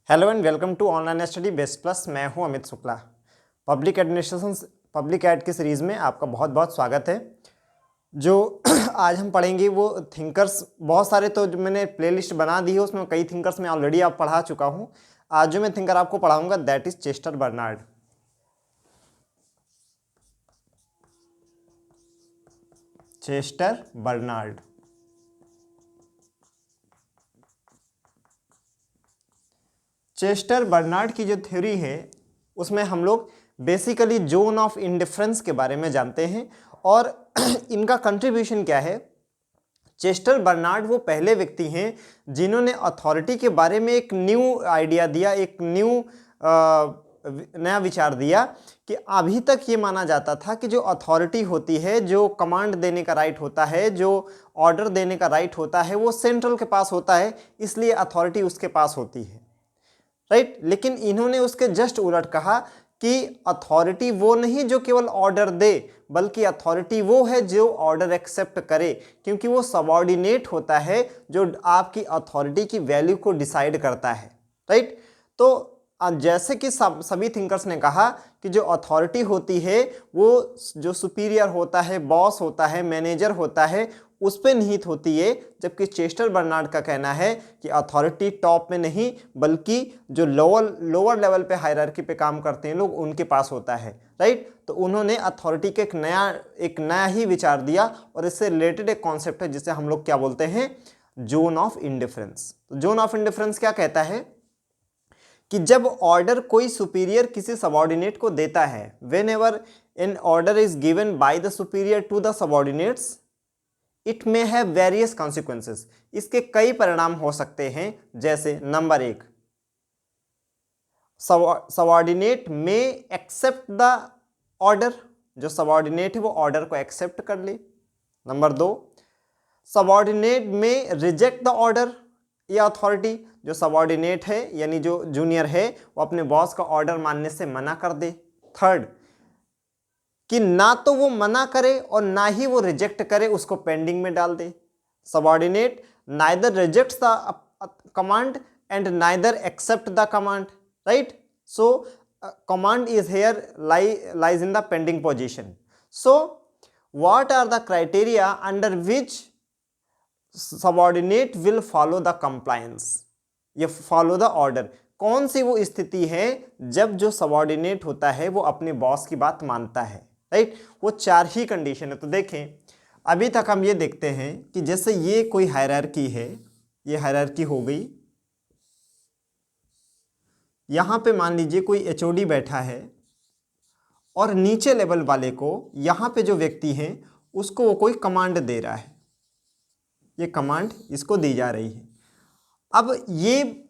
Hello and welcome to online study best plus. मैं हूं Amit Shukla. Public administration public ad की series में आपका बहुत बहुत स्वागत है। जो आज हम पढ़ेंगे वो थिंकर्स बहुत सारे, तो जो मैंने प्लेलिस्ट बना दी है उसमें कई थिंकर्स मैं ऑलरेडी आप पढ़ा चुका हूं। आज जो मैं थिंकर आपको पढ़ाऊंगा that is Chester Barnard. Chester Barnard. Chester Barnard की जो थ्योरी है उसमें हम लोग बेसिकली जोन ऑफ इंडिफरेंस के बारे में जानते हैं और इनका कंट्रीब्यूशन क्या है। चेस्टर बर्नार्ड वो पहले व्यक्ति हैं जिन्होंने अथॉरिटी के बारे में एक न्यू आइडिया दिया, एक नया विचार दिया कि अभी तक ये माना जाता था कि जो अथॉरिटी होती है, जो कमांड देने का राइट होता है, जो ऑर्डर देने का राइट होता है, वो सेंट्रल के पास होता है, इसलिए अथॉरिटी उसके पास होती है, राइट। लेकिन इन्होंने उसके जस्ट उलट कहा कि अथॉरिटी वो नहीं जो केवल ऑर्डर दे, बल्कि अथॉरिटी वो है जो ऑर्डर एक्सेप्ट करे, क्योंकि वो सबऑर्डिनेट होता है जो आपकी अथॉरिटी की वैल्यू को डिसाइड करता है, राइट। तो जैसे कि सभी थिंकर्स ने कहा कि जो अथॉरिटी होती है वो जो सुपीरियर होता है, बॉस होता है, मैनेजर होता है, उस पे निहित होती है, जबकि चेस्टर बर्नार्ड का कहना है कि अथॉरिटी टॉप में नहीं बल्कि जो लोअर लेवल पे हायरार्की पे काम करते हैं लोग, उनके पास होता है, राइट। तो उन्होंने अथॉरिटी के एक नया ही विचार दिया और इससे रिलेटेड एक कॉन्सेप्ट है जिसे हम लोग क्या बोलते हैं, जोन ऑफ इंडिफरेंस। तो जोन ऑफ इंडिफरेंस क्या कहता है कि जब ऑर्डर कोई सुपीरियर किसी सबऑर्डिनेट को देता है, whenever an order is given by the superior to the subordinates it may have various consequences. इसके कई परिणाम हो सकते हैं, जैसे number 1, subordinate may accept the order, जो सबऑर्डिनेट है वो ऑर्डर को एक्सेप्ट कर ले। Number 2, subordinate may reject the order, या अथॉरिटी जो सबऑर्डिनेट है यानी जो जूनियर है वो अपने बॉस का ऑर्डर मानने से मना कर दे। थर्ड, कि ना तो वो मना करे और ना ही वो रिजेक्ट करे, उसको पेंडिंग में डाल दे। Subordinate neither rejects the command and neither accept the command, right. So command is here lies in the pending position. So what are the criteria under which subordinate will follow the compliance या follow the order? कौन सी वो स्थिति है जब जो subordinate होता है वो अपने बॉस की बात मानता है, राइट। वो 4 ही कंडीशन है। तो देखें, अभी तक हम ये देखते हैं कि जैसे ये कोई हायरार्की है, ये हायरार्की हो गई, यहां पे मान लीजिए कोई एचओडी बैठा है और नीचे लेवल वाले को, यहां पे जो व्यक्ति है उसको वो कोई कमांड दे रहा है, ये कमांड इसको दी जा रही है। अब ये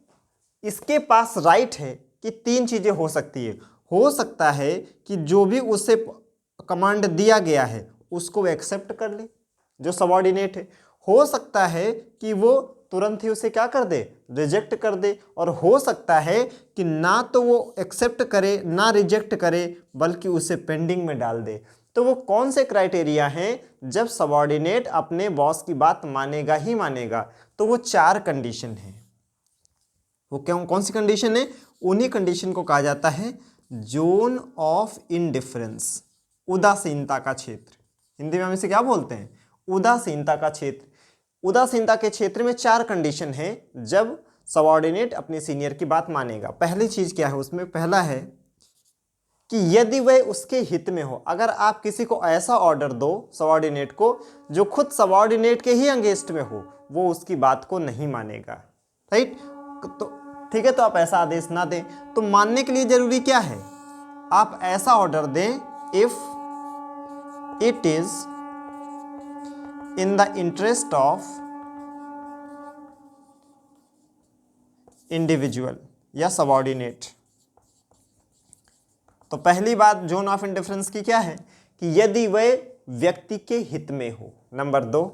इसके पास राइट है कि 3 चीजें हो सकती है। हो सकता है कि जो भी उसे कमांड दिया गया है उसको वो एक्सेप्ट कर ले, जो सबऑर्डिनेट है। हो सकता है कि वो तुरंत ही उसे क्या कर दे, रिजेक्ट कर दे। और हो सकता है कि ना तो वो एक्सेप्ट करे ना रिजेक्ट करे, बल्कि उसे पेंडिंग में डाल दे। तो वो कौन से क्राइटेरिया हैं जब सबऑर्डिनेट अपने बॉस की बात मानेगा ही मानेगा? तो वो 4 कंडीशन है। वो कौन सी कंडीशन है? उन्हीं कंडीशन को कहा जाता है जोन ऑफ इनडिफरेंस, उदासीनता का क्षेत्र। हिंदी में हम इसे क्या बोलते हैं? उदासीनता का क्षेत्र। उदासीनता के क्षेत्र में 4 कंडीशन है जब सबऑर्डिनेट अपने सीनियर की बात मानेगा। पहली चीज क्या है उसमें? पहला है कि यदि वह उसके हित में हो। अगर आप किसी को ऐसा ऑर्डर दो सबऑर्डिनेट को जो खुद सबऑर्डिनेट के ही अगेंस्ट में हो, वो उसकी बात को नहीं मानेगा, राइट। तो ठीक है, तो आप ऐसा आदेश ना दें। तो मानने के लिए जरूरी क्या है? आप ऐसा ऑर्डर दें if it is in the interest of individual या सबऑर्डिनेट। तो पहली बात जोन ऑफ इंडिफरेंस की क्या है कि यदि वह व्यक्ति के हित में हो। नंबर 2,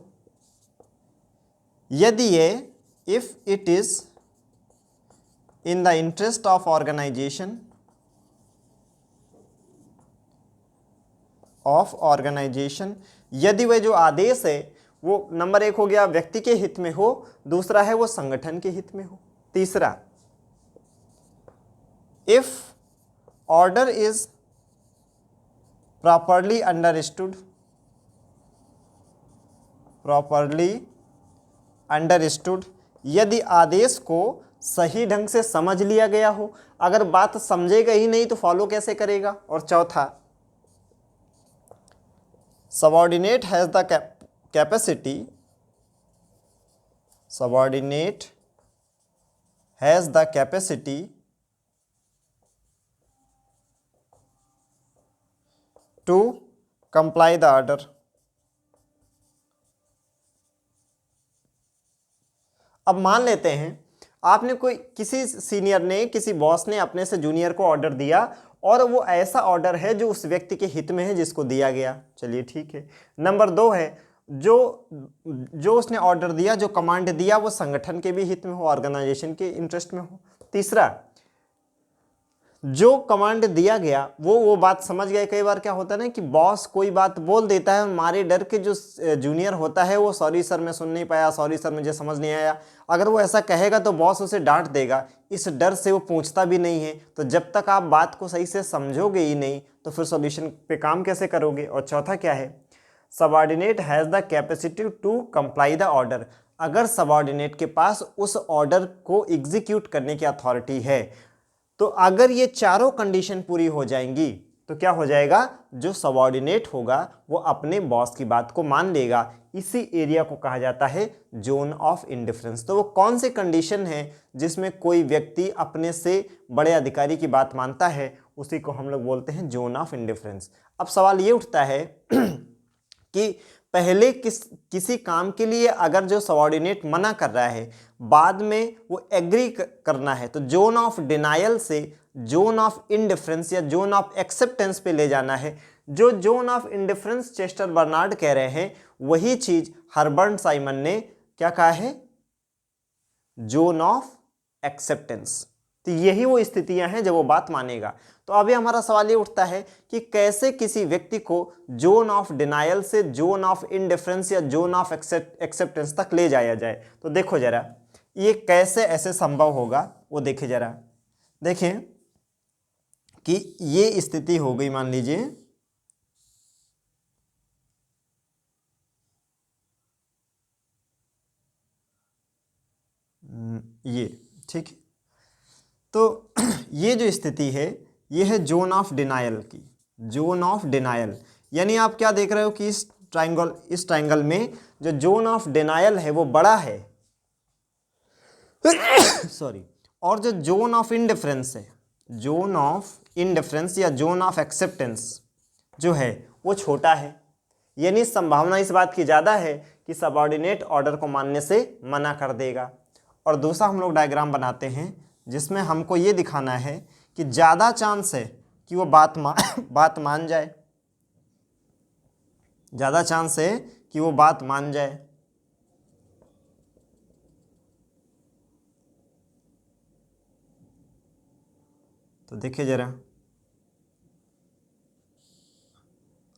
यदि ये if it is in the interest of organisation यदि वह जो आदेश है वो नंबर 1 हो गया व्यक्ति के हित में हो, दूसरा है वो संगठन के हित में हो, तीसरा if order is properly understood, यदि आदेश को सही ढंग से समझ लिया गया हो। अगर बात समझेगा ही नहीं तो फॉलो कैसे करेगा। और चौथा, subordinate has the capacity, subordinate has the capacity to comply the order. अब मान लेते हैं आपने किसी सीनियर ने, किसी बॉस ने अपने से जूनियर को ऑर्डर दिया और वो ऐसा ऑर्डर है जो उस व्यक्ति के हित में है जिसको दिया गया। चलिए ठीक है। नंबर 2 है, जो उसने ऑर्डर दिया, जो कमांड दिया, वो संगठन के भी हित में हो, ऑर्गेनाइजेशन के इंटरेस्ट में हो। तीसरा, जो कमांड दिया गया वो बात समझ गए। कई बार क्या होता है ना कि बॉस कोई बात बोल देता है, मारे डर के जो जूनियर होता है वो सॉरी सर मैं सुन नहीं पाया, सॉरी सर मुझे समझ नहीं आया, अगर वो ऐसा कहेगा तो बॉस उसे डांट देगा। इस डर से वो पूछता भी नहीं है। तो जब तक आप बात को सही से समझोगे ही नहीं तो फिर सॉल्यूशन पे काम कैसे करोगे। और चौथा क्या है, subordinate has the capacity to comply the order. अगर सबऑर्डिनेट के पास उस ऑर्डर को एग्जीक्यूट करने की अथॉरिटी है, तो अगर ये चारों कंडीशन पूरी हो जाएंगी तो क्या हो जाएगा, जो सबऑर्डिनेट होगा वो अपने बॉस की बात को मान लेगा। इसी एरिया को कहा जाता है जोन ऑफ इंडिफरेंस। तो वो कौन से कंडीशन है जिसमें कोई व्यक्ति अपने से बड़े अधिकारी की बात मानता है, उसी को हम लोग बोलते हैं जोन ऑफ इंडिफरेंस। अब सवाल ये उठता है कि पहले किसी काम के लिए अगर जो सबऑर्डिनेट मना कर रहा है, बाद में वो एग्री करना है, तो जोन ऑफ डिनायल से जोन ऑफ इंडिफरेंस या जोन ऑफ एक्सेप्टेंस पे ले जाना है। जो zone of indifference Chester Barnard कह रहे हैं, वही चीज हर्बर्ट साइमन ने क्या कहा है, जोन ऑफ एक्सेप्टेंस। तो यही वो स्थितियां हैं जब वो बात मानेगा। तो अभी हमारा सवाल ये उठता है कि कैसे किसी व्यक्ति को जोन ऑफ डिनायल से जोन ऑफ इंडिफरेंस या जोन ऑफ एक्सेप्टेंस तक ले जाया जाए। तो देखो जरा ये कैसे ऐसे संभव होगा, वो देखे जरा। देखें कि ये स्थिति हो गई, मान लीजिए ये, ठीक है। तो ये जो स्थिति है ये है जोन ऑफ डिनायल की, जोन ऑफ डिनायल। यानी आप क्या देख रहे हो कि इस ट्राइंगल में जो जोन ऑफ डिनायल है वो बड़ा है सॉरी, और जो जोन ऑफ इंडिफरेंस है, जोन ऑफ इंडिफरेंस या जोन ऑफ एक्सेप्टेंस जो है वो छोटा है। यानी संभावना इस बात की ज़्यादा है कि सबऑर्डिनेट ऑर्डर को मानने से मना कर देगा। और दूसरा हम लोग डायग्राम बनाते हैं जिसमें हमको ये दिखाना है कि ज़्यादा चांस है कि वो बात मान जाए, ज़्यादा चांस है कि वो बात मान जाए। तो देखिए जरा,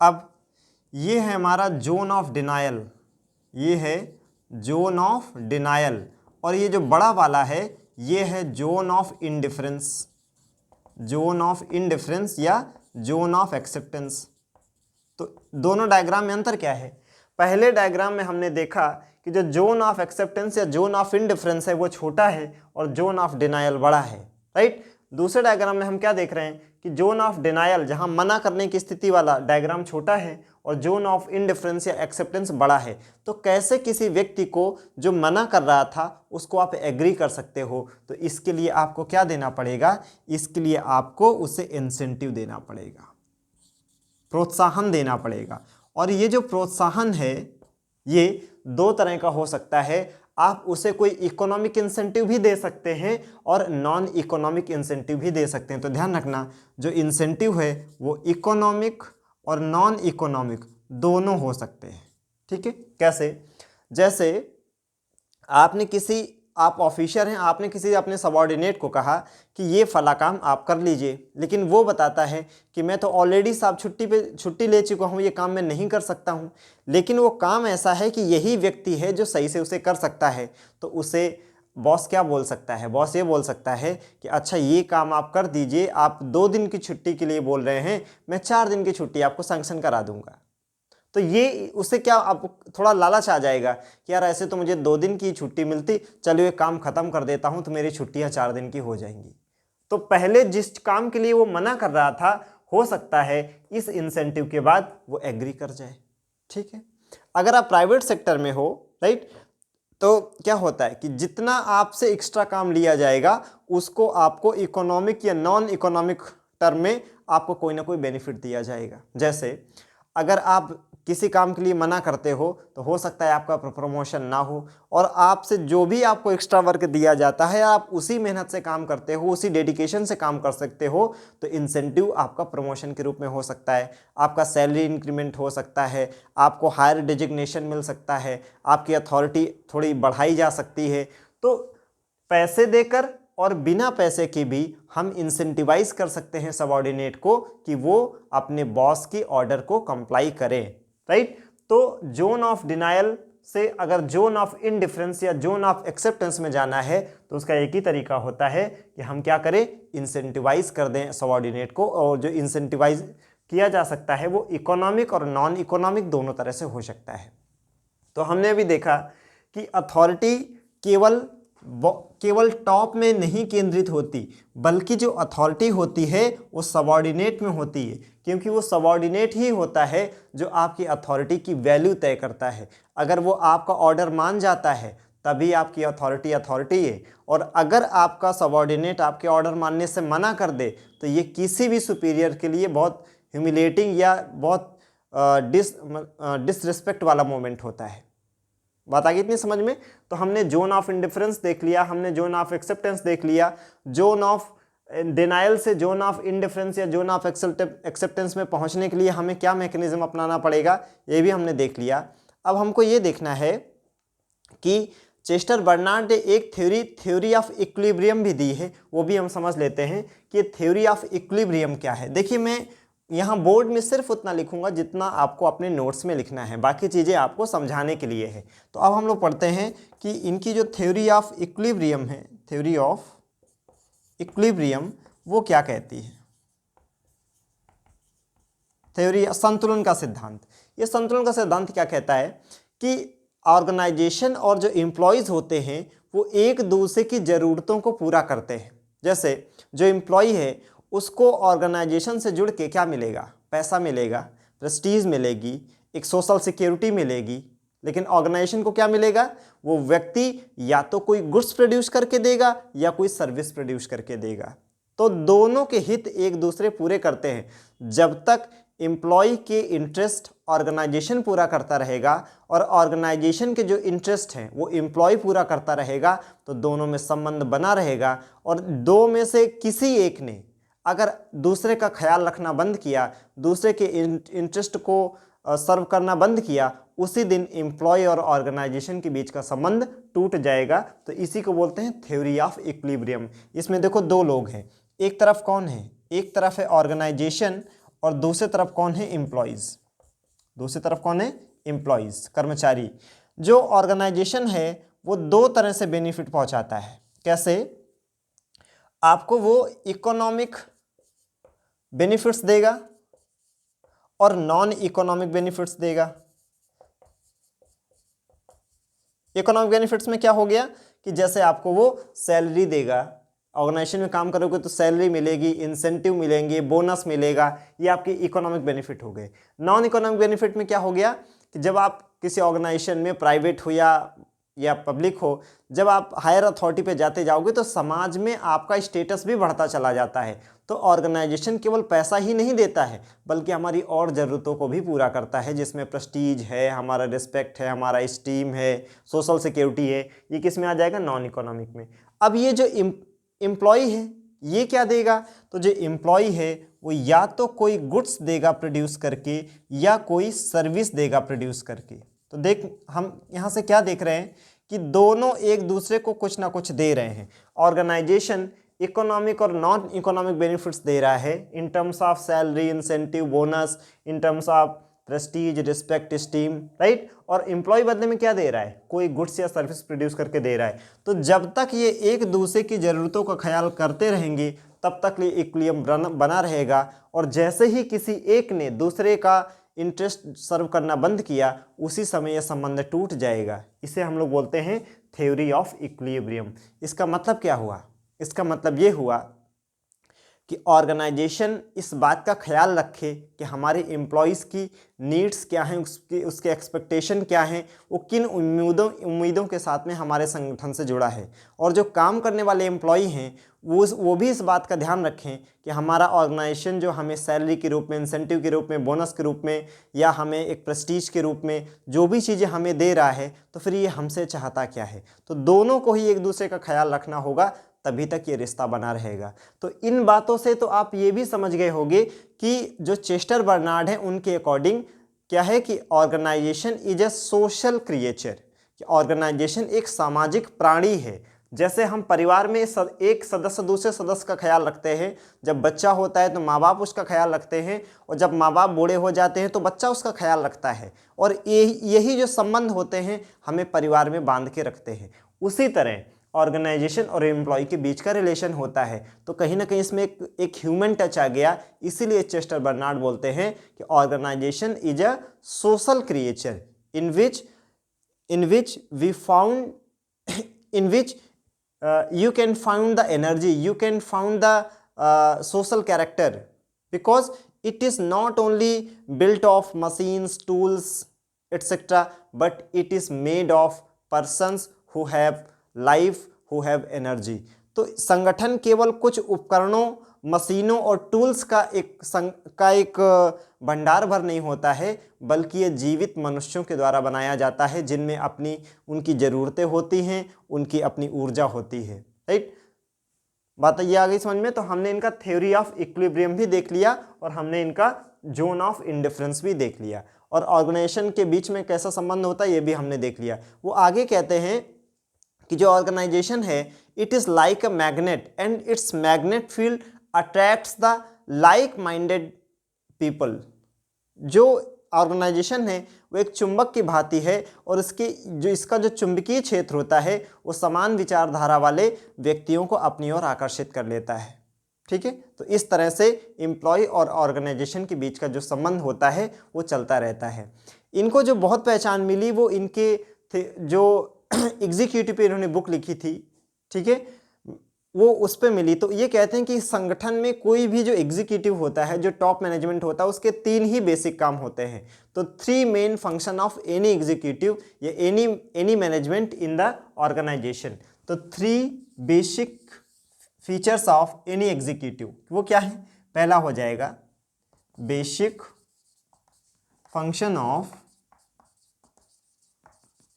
अब ये है हमारा जोन ऑफ डिनायल, ये है जोन ऑफ डिनायल, और ये जो बड़ा वाला है ये है zone of indifference, zone of indifference या जोन ऑफ एक्सेप्टेंस। तो दोनों डायग्राम में अंतर क्या है, पहले डायग्राम में हमने देखा कि जो जोन ऑफ एक्सेप्टेंस या जोन ऑफ इंडिफरेंस है वो छोटा है और जोन ऑफ डिनायल बड़ा है, राइट। दूसरे डायग्राम में हम क्या देख रहे हैं कि जोन ऑफ डिनायल, जहां मना करने की स्थिति वाला डायग्राम छोटा है और जोन ऑफ इंडिफरेंस या एक्सेप्टेंस बड़ा है। तो कैसे किसी व्यक्ति को जो मना कर रहा था उसको आप एग्री कर सकते हो, तो इसके लिए आपको क्या देना पड़ेगा, इसके लिए आपको उसे इंसेंटिव देना पड़ेगा, प्रोत्साहन देना पड़ेगा। और ये जो प्रोत्साहन है ये दो तरह का हो सकता है, आप उसे कोई इकोनॉमिक इंसेंटिव भी दे सकते हैं और नॉन इकोनॉमिक इंसेंटिव भी दे सकते हैं। तो ध्यान रखना, जो इंसेंटिव है वो इकोनॉमिक और नॉन इकोनॉमिक दोनों हो सकते हैं, ठीक है। कैसे, जैसे आप ऑफिसर हैं, आपने किसी अपने सबऑर्डिनेट को कहा कि ये फला काम आप कर लीजिए, लेकिन वो बताता है कि मैं तो ऑलरेडी साहब छुट्टी ले चुका हूँ, ये काम मैं नहीं कर सकता हूँ। लेकिन वो काम ऐसा है कि यही व्यक्ति है जो सही से उसे कर सकता है, तो उसे बॉस क्या बोल सकता है, बॉस ये बोल सकता है कि अच्छा ये काम आप कर दीजिए, आप 2 दिन की छुट्टी के लिए बोल रहे हैं, मैं 4 दिन की छुट्टी आपको सैंक्शन करा दूंगा। तो ये उससे क्या आप थोड़ा लालच आ जाएगा कि यार ऐसे तो मुझे 2 दिन की छुट्टी मिलती, चलो ये काम खत्म कर देता हूँ तो मेरी छुट्टियाँ 4 दिन की हो जाएंगी। तो पहले जिस काम के लिए वो मना कर रहा था, हो सकता है इस इंसेंटिव के बाद वो एग्री कर जाए। ठीक है, अगर आप प्राइवेट सेक्टर में हो, राइट, तो क्या होता है कि जितना आपसे एक्स्ट्रा काम लिया जाएगा उसको आपको इकोनॉमिक या नॉन इकोनॉमिक टर्म में आपको कोई ना कोई बेनिफिट दिया जाएगा। जैसे अगर आप किसी काम के लिए मना करते हो तो हो सकता है आपका प्रमोशन ना हो, और आपसे जो भी आपको एक्स्ट्रा वर्क दिया जाता है आप उसी मेहनत से काम करते हो, उसी डेडिकेशन से काम कर सकते हो, तो इंसेंटिव आपका प्रमोशन के रूप में हो सकता है, आपका सैलरी इंक्रीमेंट हो सकता है, आपको हायर डिजिग्नेशन मिल सकता है, आपकी अथॉरिटी थोड़ी बढ़ाई जा सकती है। तो पैसे देकर और बिना पैसे के भी हम इंसेंटिवाइज कर सकते हैं सबऑर्डिनेट को कि वो अपने बॉस की ऑर्डर को कंप्लाई करें, राइट। तो जोन ऑफ डिनायल से अगर जोन ऑफ इनडिफरेंस या जोन ऑफ एक्सेप्टेंस में जाना है तो उसका एक ही तरीका होता है कि हम क्या करें, इंसेंटिवाइज कर दें सबऑर्डिनेट को। और जो इंसेंटिवाइज किया जा सकता है वो इकोनॉमिक और नॉन इकोनॉमिक दोनों तरह से हो सकता है। तो हमने अभी देखा कि अथॉरिटी केवल टॉप में नहीं केंद्रित होती, बल्कि जो अथॉरिटी होती है वो सबऑर्डिनेट में होती है, क्योंकि वो सबऑर्डिनेट ही होता है जो आपकी अथॉरिटी की वैल्यू तय करता है। अगर वो आपका ऑर्डर मान जाता है तभी आपकी अथॉरिटी अथॉरिटी है, और अगर आपका सबऑर्डिनेट आपके ऑर्डर मानने से मना कर दे तो ये किसी भी सुपीरियर के लिए बहुत ह्यूमिलेटिंग या बहुत डिसरिस्पेक्ट वाला मोमेंट होता है। बात आ गई इतनी समझ में? तो हमने जोन ऑफ इंडिफरेंस देख लिया, हमने जोन ऑफ एक्सेप्टेंस देख लिया, जोन ऑफ डिनायल से जोन ऑफ इंडिफरेंस या जोन ऑफ एक्सेप्टेंस में पहुंचने के लिए हमें क्या मैकेनिज्म अपनाना पड़ेगा ये भी हमने देख लिया। अब हमको ये देखना है कि चेस्टर बर्नार्ड ने एक थ्योरी ऑफ इक्विलिब्रियम भी दी है, वो भी हम समझ लेते हैं कि थ्योरी ऑफ इक्विलिब्रियम क्या है। देखिए मैं यहाँ बोर्ड में सिर्फ उतना लिखूंगा जितना आपको अपने नोट्स में लिखना है, बाकी चीज़ें आपको समझाने के लिए है। तो अब हम लोग पढ़ते हैं कि इनकी जो थ्योरी ऑफ इक्विलिब्रियम है, थ्योरी ऑफ इक्विलिब्रियम वो क्या कहती है। थ्योरी संतुलन का सिद्धांत, ये संतुलन का सिद्धांत क्या कहता है कि ऑर्गेनाइजेशन और जो एम्प्लॉयज़ होते हैं वो एक दूसरे की ज़रूरतों को पूरा करते हैं। जैसे जो एम्प्लॉय है उसको ऑर्गेनाइजेशन से जुड़ के क्या मिलेगा, पैसा मिलेगा, प्रेस्टीज मिलेगी, एक सोशल सिक्योरिटी मिलेगी। लेकिन ऑर्गेनाइजेशन को क्या मिलेगा, वो व्यक्ति या तो कोई गुड्स प्रोड्यूस करके देगा या कोई सर्विस प्रोड्यूस करके देगा। तो दोनों के हित एक दूसरे पूरे करते हैं। जब तक एम्प्लॉय के इंटरेस्ट ऑर्गेनाइजेशन पूरा करता रहेगा और ऑर्गेनाइजेशन के जो इंटरेस्ट हैं वो एम्प्लॉय पूरा करता रहेगा तो दोनों में संबंध बना रहेगा। और दो में से किसी एक ने अगर दूसरे का ख्याल रखना बंद किया, दूसरे के इंटरेस्ट को सर्व करना बंद किया, उसी दिन एम्प्लॉय और ऑर्गेनाइजेशन के बीच का संबंध टूट जाएगा। तो इसी को बोलते हैं थ्योरी ऑफ इक्विलिब्रियम। इसमें देखो दो लोग हैं, एक तरफ कौन है, एक तरफ है ऑर्गेनाइजेशन और दूसरी तरफ कौन है, एम्प्लॉयज़। दूसरी तरफ कौन है, एम्प्लॉयज़, कर्मचारी। जो ऑर्गेनाइजेशन है वो दो तरह से बेनिफिट पहुंचाता है। कैसे? आपको वो इकोनॉमिक बेनिफिट्स देगा और नॉन इकोनॉमिक बेनिफिट्स देगा। इकोनॉमिक बेनिफिट्स में क्या हो गया कि जैसे आपको वो सैलरी देगा, ऑर्गेनाइजेशन में काम करोगे तो सैलरी मिलेगी, इंसेंटिव मिलेंगे, बोनस मिलेगा, ये आपके इकोनॉमिक बेनिफिट हो गए। नॉन इकोनॉमिक बेनिफिट में क्या हो गया कि जब आप किसी ऑर्गेनाइजेशन में प्राइवेट हो या पब्लिक हो, जब आप हायर अथॉरिटी पे जाते जाओगे तो समाज में आपका स्टेटस भी बढ़ता चला जाता है। तो ऑर्गेनाइजेशन केवल पैसा ही नहीं देता है बल्कि हमारी और ज़रूरतों को भी पूरा करता है, जिसमें प्रेस्टीज है, हमारा रिस्पेक्ट है, हमारा इस्टीम है, सोशल सिक्योरिटी है। ये किस में आ जाएगा, नॉन इकोनॉमिक में। अब ये जो एम्प्लॉय है ये क्या देगा, तो जो एम्प्लॉय है वो या तो कोई गुड्स देगा प्रोड्यूस करके या कोई सर्विस देगा प्रोड्यूस करके। तो देख हम यहाँ से क्या देख रहे हैं कि दोनों एक दूसरे को कुछ ना कुछ दे रहे हैं। ऑर्गेनाइजेशन इकोनॉमिक और नॉन इकोनॉमिक बेनिफिट्स दे रहा है in terms of salary, incentive, bonus, in terms of Prestige, respect, steam, right. और एम्प्लॉय बदले में क्या दे रहा है, कोई गुड्स या सर्विस प्रोड्यूस करके दे रहा है। तो जब तक ये एक दूसरे की ज़रूरतों का ख्याल करते रहेंगे तब तक ये इक्विलिब्रियम बना रहेगा। और जैसे ही किसी एक ने दूसरे का इंटरेस्ट सर्व करना बंद किया, उसी समय यह संबंध टूट जाएगा। इसे हम लोग बोलते हैं थ्योरी ऑफ इक्विलिब्रियम। इसका मतलब क्या हुआ, इसका मतलब ये हुआ कि ऑर्गेनाइजेशन इस बात का ख्याल रखे कि हमारे एम्प्लॉयज़ की नीड्स क्या हैं, उसके एक्सपेक्टेशन क्या हैं, वो किन उम्मीदों के साथ में हमारे संगठन से जुड़ा है। और जो काम करने वाले एम्प्लॉय हैं वो भी इस बात का ध्यान रखें कि हमारा ऑर्गेनाइजेशन जो हमें सैलरी के रूप में, इंसेंटिव के रूप में, बोनस के रूप में या हमें एक प्रेस्टीज के रूप में जो भी चीज़ें हमें दे रहा है, तो फिर ये हमसे चाहता क्या है। तो दोनों को ही एक दूसरे का ख्याल रखना होगा, तभी तक ये रिश्ता बना रहेगा। तो इन बातों से तो आप ये भी समझ गए होंगे कि जो चेस्टर बर्नार्ड हैं उनके अकॉर्डिंग क्या है कि organisation is a social creature, कि ऑर्गेनाइजेशन एक सामाजिक प्राणी है। जैसे हम परिवार में एक सदस्य दूसरे सदस्य का ख्याल रखते हैं, जब बच्चा होता है तो माँ बाप उसका ख्याल रखते हैं, और जब माँ बाप बूढ़े हो जाते हैं तो बच्चा उसका ख्याल रखता है। और यही जो संबंध होते हैं हमें परिवार में बांध के रखते हैं। उसी तरह ऑर्गेनाइजेशन और एम्प्लॉय के बीच का रिलेशन होता है। तो कहीं ना कहीं इसमें एक ह्यूमन टच आ गया। इसीलिए चेस्टर बर्नार्ड बोलते हैं कि organisation is a social creature in which we found in which you can find the energy, you can find the social character, because it is not only built of machines, tools, etc., but it is made of persons who have life, who have energy. तो संगठन केवल कुछ उपकरणों, मशीनों और tools का एक भंडार भर नहीं होता है, बल्कि ये जीवित मनुष्यों के द्वारा बनाया जाता है, जिनमें उनकी ज़रूरतें होती हैं, उनकी अपनी ऊर्जा होती है, राइट। बात ये आ गई समझ में। तो हमने इनका थ्योरी ऑफ इक्विलिब्रियम भी देख लिया और हमने इनका जोन ऑफ इंडिफरेंस भी देख लिया, और ऑर्गेनाइजेशन के बीच में कैसा संबंध होता है ये भी हमने देख लिया। वो आगे कहते हैं कि जो ऑर्गेनाइजेशन है it is like a magnet and it's magnet field attracts the like minded people. जो ऑर्गेनाइजेशन है वो एक चुंबक की भांति है, और इसका जो चुंबकीय क्षेत्र होता है वो समान विचारधारा वाले व्यक्तियों को अपनी ओर आकर्षित कर लेता है, ठीक है। तो इस तरह से एम्प्लॉय और ऑर्गेनाइजेशन के बीच का जो संबंध होता है वो चलता रहता है। इनको जो बहुत पहचान मिली वो इनके जो एग्जीक्यूटिव पे इन्होंने बुक लिखी थी, ठीक है, वो उस पे मिली। तो ये कहते हैं कि संगठन में कोई भी जो एग्जीक्यूटिव होता है, जो टॉप मैनेजमेंट होता है, उसके 3 ही बेसिक काम होते हैं। तो 3 main function of any executive या any management in the organization. तो 3 basic features of any executive, वो क्या है? पहला हो जाएगा बेसिक फंक्शन ऑफ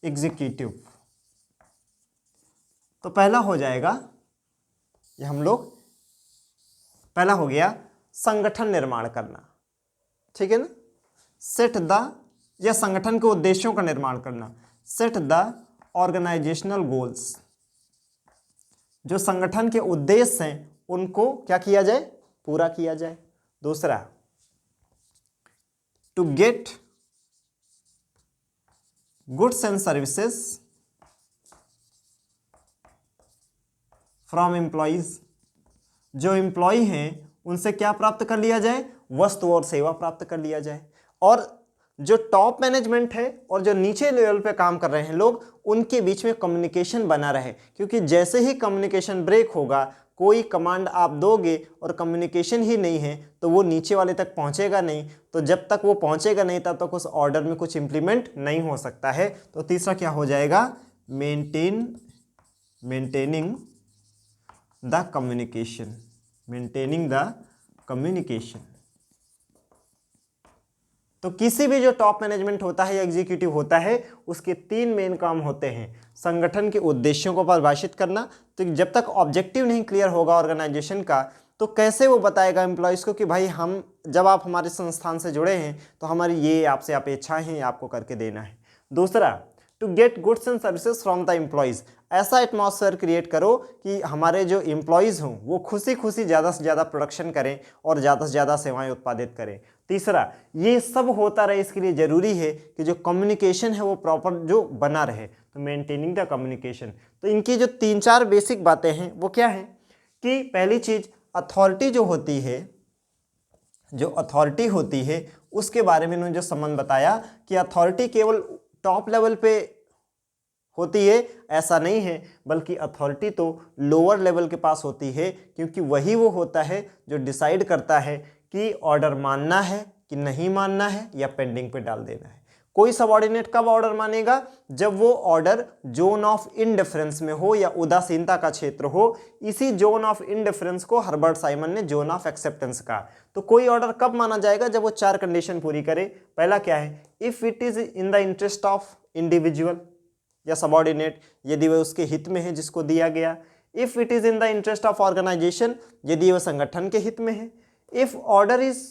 एग्जीक्यूटिव। तो पहला हो जाएगा, ये हम लोग पहला हो गया संगठन निर्माण करना, ठीक है ना। सेट द, या संगठन के उद्देश्यों का निर्माण करना। सेट द ऑर्गेनाइजेशनल गोल्स, जो संगठन के उद्देश्य हैं उनको क्या किया जाए? पूरा किया जाए। दूसरा, to get goods and services from employees, जो एम्प्लॉय हैं उनसे क्या प्राप्त कर लिया जाए? वस्तु और सेवा प्राप्त कर लिया जाए। और जो टॉप मैनेजमेंट है और जो नीचे लेवल पे काम कर रहे हैं लोग, उनके बीच में कम्युनिकेशन बना रहे, क्योंकि जैसे ही कम्युनिकेशन ब्रेक होगा, कोई कमांड आप दोगे और कम्युनिकेशन ही नहीं है तो वो नीचे वाले तक पहुंचेगा नहीं। तो जब तक वो पहुंचेगा नहीं तब तक उस ऑर्डर में कुछ इंप्लीमेंट नहीं हो सकता है। तो तीसरा क्या हो जाएगा? Maintaining the communication, maintaining the communication. तो किसी भी जो टॉप मैनेजमेंट होता है या एग्जीक्यूटिव होता है, उसके 3 मेन काम होते हैं। संगठन के उद्देश्यों को परिभाषित करना, तो जब तक ऑब्जेक्टिव नहीं क्लियर होगा ऑर्गेनाइजेशन का, तो कैसे वो बताएगा एम्प्लॉयज़ को कि भाई हम जब आप हमारे संस्थान से जुड़े हैं तो हमारी ये आपसे अपेक्षाएं हैं, आपको करके देना है। दूसरा, to get goods and services from the employees. ऐसा एटमॉस्फेयर क्रिएट करो कि हमारे जो एम्प्लॉयज़ हों वो खुशी खुशी ज़्यादा से ज़्यादा प्रोडक्शन करें और ज़्यादा से ज़्यादा सेवाएं उत्पादित करें। तीसरा, ये सब होता रहे इसके लिए ज़रूरी है कि जो कम्युनिकेशन है वो प्रॉपर जो बना रहे, तो मेंटेनिंग द कम्युनिकेशन। तो इनकी जो 3-4 बेसिक बातें हैं वो क्या है कि पहली चीज़ अथॉरिटी जो होती है, जो अथॉरिटी होती है उसके बारे में इन्होंने जो संबंध बताया कि अथॉरिटी केवल टॉप लेवल पे होती है, ऐसा नहीं है, बल्कि अथॉरिटी तो लोअर लेवल के पास होती है, क्योंकि वही वो होता है जो डिसाइड करता है कि ऑर्डर मानना है कि नहीं मानना है या पेंडिंग पे डाल देना है। कोई सबऑर्डिनेट कब ऑर्डर मानेगा? जब वो ऑर्डर जोन ऑफ इनडिफरेंस में हो या उदासीनता का क्षेत्र हो। इसी जोन ऑफ इनडिफरेंस को हर्बर्ट साइमन ने जोन ऑफ एक्सेप्टेंस कहा। तो कोई ऑर्डर कब माना जाएगा? जब वो 4 कंडीशन पूरी करे। पहला क्या है? If it is in the interest of individual या सबऑर्डिनेट, यदि वह उसके हित में है जिसको दिया गया। If it is in the interest of organisation, यदि वह संगठन के हित में है। If order is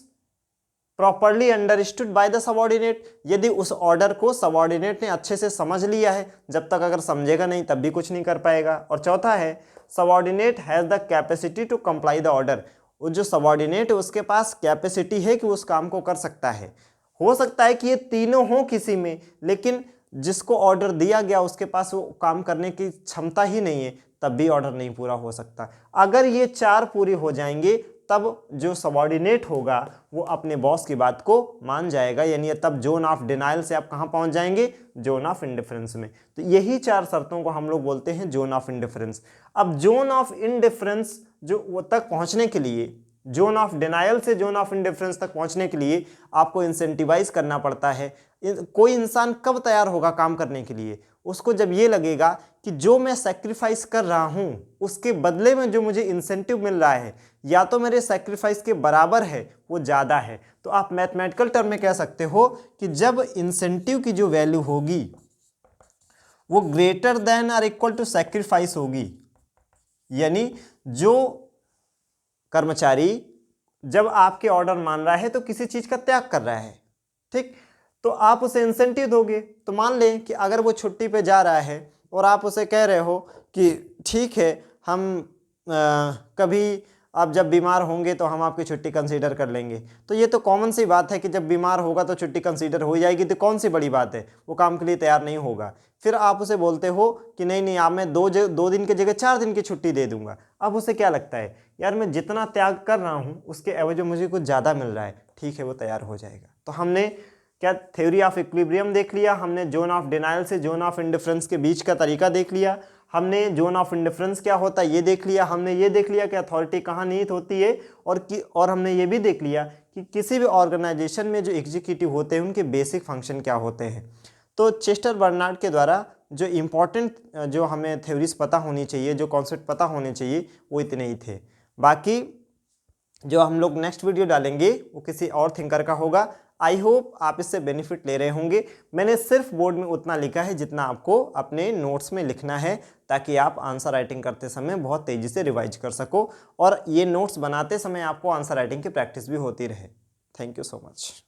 properly understood by the subordinate, यदि उस ऑर्डर को सबऑर्डिनेट ने अच्छे से समझ लिया है। जब तक अगर समझेगा नहीं तब भी कुछ नहीं कर पाएगा। और चौथा है subordinate has the capacity to comply the order, वो जो सबऑर्डिनेट है उसके पास कैपेसिटी है कि उस काम को कर सकता है। हो सकता है कि ये तीनों हों किसी में, लेकिन जिसको ऑर्डर दिया गया उसके पास वो काम करने की क्षमता ही नहीं है, तब भी ऑर्डर नहीं पूरा हो सकता। अगर ये 4 पूरी हो जाएंगे तब जो सबऑर्डिनेट होगा वो अपने बॉस की बात को मान जाएगा, यानी तब जोन ऑफ डिनाइल से आप कहाँ पहुँच जाएंगे? जोन ऑफ इंडिफरेंस में। तो यही 4 शर्तों को हम लोग बोलते हैं जोन ऑफ इंडिफरेंस। अब जोन ऑफ इंडिफरेंस जो वो तक पहुँचने के लिए, जोन ऑफ डिनाइल से जोन ऑफ इंडिफरेंस तक पहुंचने के लिए आपको इंसेंटिवाइज करना पड़ता है। कोई इंसान कब तैयार होगा काम करने के लिए? उसको जब ये लगेगा कि जो मैं सेक्रीफाइस कर रहा हूं उसके बदले में जो मुझे इंसेंटिव मिल रहा है या तो मेरे सेक्रीफाइस के बराबर है, वो ज़्यादा है। तो आप मैथमेटिकल टर्म में कह सकते हो कि जब इंसेंटिव की जो वैल्यू होगी वो ग्रेटर देन और इक्वल टू सेक्रीफाइस होगी, यानी जो कर्मचारी जब आपके ऑर्डर मान रहा है तो किसी चीज़ का त्याग कर रहा है, ठीक, तो आप उसे इंसेंटिव दोगे। तो मान लें कि अगर वो छुट्टी पे जा रहा है और आप उसे कह रहे हो कि ठीक है, हम कभी आप जब बीमार होंगे तो हम आपकी छुट्टी कंसीडर कर लेंगे। तो ये तो कॉमन सी बात है कि जब बीमार होगा तो छुट्टी कंसीडर हो जाएगी, तो कौन सी बड़ी बात है, वो काम के लिए तैयार नहीं होगा। फिर आप उसे बोलते हो कि नहीं नहीं, आप मैं 2 दिन की जगह 4 दिन की छुट्टी दे दूंगा। अब उसे क्या लगता है, यार मैं जितना त्याग कर रहा हूँ उसके एवज में मुझे कुछ ज़्यादा मिल रहा है, ठीक है, वो तैयार हो जाएगा। तो हमने क्या थ्योरी ऑफ इक्विलिब्रियम देख लिया, हमने जोन ऑफ डिनाइल से जोन ऑफ इंडिफरेंस के बीच का तरीका देख लिया, हमने जोन ऑफ इंडिफरेंस क्या होता है ये देख लिया, हमने ये देख लिया कि अथॉरिटी कहाँ निहित होती है, और हमने ये भी देख लिया कि किसी भी ऑर्गेनाइजेशन में जो एग्जीक्यूटिव होते हैं उनके बेसिक फंक्शन क्या होते हैं। तो चेस्टर बर्नार्ड के द्वारा जो इम्पोर्टेंट जो हमें थ्योरीज पता होनी चाहिए, जो कॉन्सेप्ट पता होने चाहिए, वो इतने ही थे। बाकी जो हम लोग नेक्स्ट वीडियो डालेंगे वो किसी और थिंकर का होगा। आई होप आप इससे बेनिफिट ले रहे होंगे। मैंने सिर्फ बोर्ड में उतना लिखा है जितना आपको अपने नोट्स में लिखना है, ताकि आप आंसर राइटिंग करते समय बहुत तेज़ी से रिवाइज कर सको और ये नोट्स बनाते समय आपको आंसर राइटिंग की प्रैक्टिस भी होती रहे। Thank you so much.